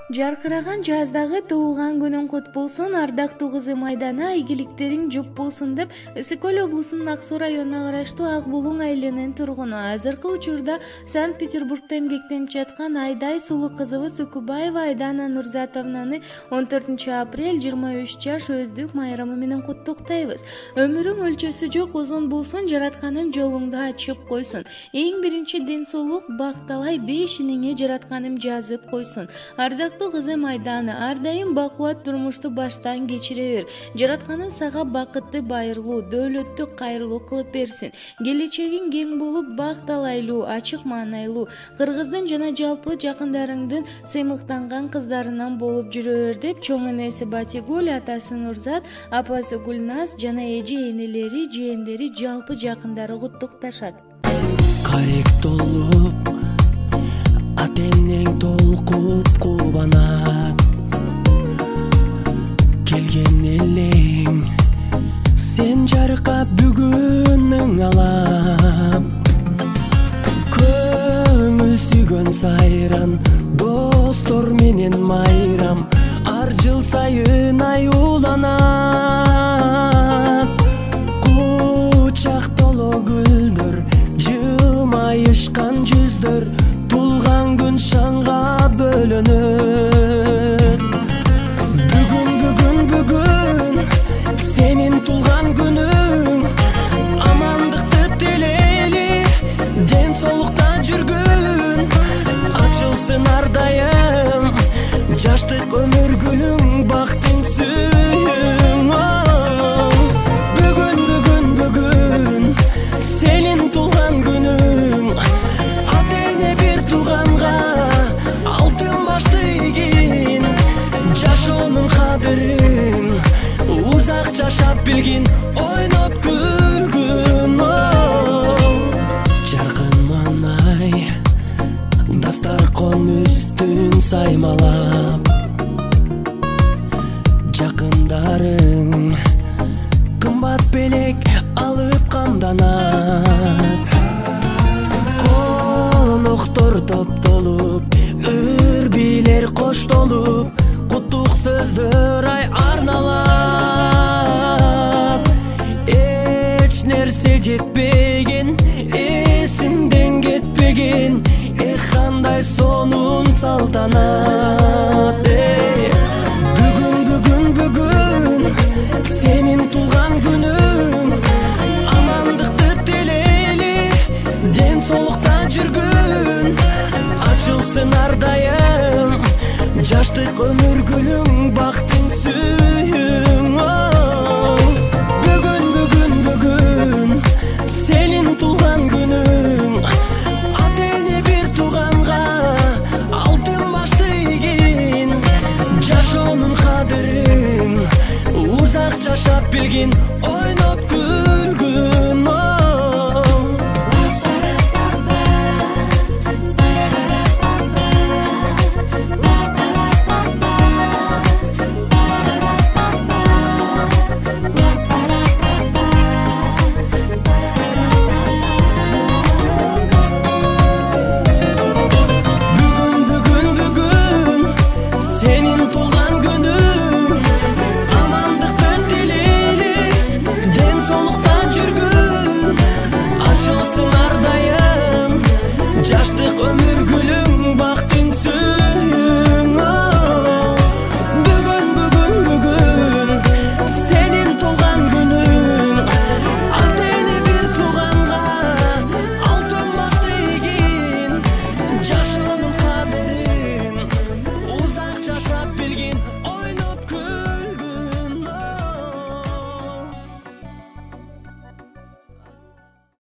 Жаркыраган жаздагы туулган күнүң кут болсун, ардактуу кызым Айдана, ийгиликтериң жуп болсун деп Ысык Көл облусунун Ак Суу районуна караштуу Ак Булуң айылынын тургуну. Азыркы учурда Санкт-Петербургда эмгектенип жаткан Айдай сулуу кызыбыз Үкүбаева Айдана Нурзатовнаны 14 апрель 23 жаш өздүк майрамы менен куттуктайбыз. Өмүрүң өлчөсү жок узун болсун, жаратканым жолуңду ачып койсун. Эң биринчи ден соолук, бакталай бешиниңе жаратканым жазып койсун. Ардактуу кызым Айдана, ар дайым бакубат турмушту баштан кечире бер. Жаратканым сага бакытты, байырлуу, дөөлөттү, кайрылуу кылып берсин. Келечегиң кең болуп, бакталайлуу, ачык маанайлуу, Кыргыздын жана жалпы жакындарыңдын сыймыктанган кыздарынан болуп жүрө бер деп чоң энеси Батигүл, атасы Нурзат, апасы Гүлназ жана эже энелери, жээндери, жалпы жакындары куттукташат. Карек толуп атенең толкуп кубанат, келген элең сен жаркап бүгүнүң алам. Көңүл сүйгөн сайран, достор менен майрам, ар жыл сайын аюуланат. Кучак толо гүлдөр, жылмайышкан жүздөр, тулган күн шаңга бөлөнөр. Бүгүн сенин тулган күнүң, амандыкты тилейли, ден соолукта жүргүн, ачылсын ар дайым жаштык өмүр гүлүң, бактың сүйүң. Бүгүн сенин тулган күнүң, атене бир тууганга алтын башты ийгин, жашоонун кадырын узак жашап билгин, ойноп күлгүн. Жаркын маанай дастаркон үстүн саймалап, жакындарың кымбат белек алып камданат. Коноктор топтолуп, үрбилер коштолуп, куттук сөздөр ай арналат. Эч нерсе жетпеген, эсиңден кетпеген, кандай сонун салтанат. Бүгүн сенин тулган күнүң, амандыкты тилейли, ден соолукта жүргүн, ачылсын ар дайым жаштык өмүр гүлүң, бактың сүйүң. Бүгүн сенин тулган күнүң, атене бир тууганга алтын башты ийгин, жашоонун кадырын узак жашап билгин, ойноп күлгүн. Бүгүн сенин тулган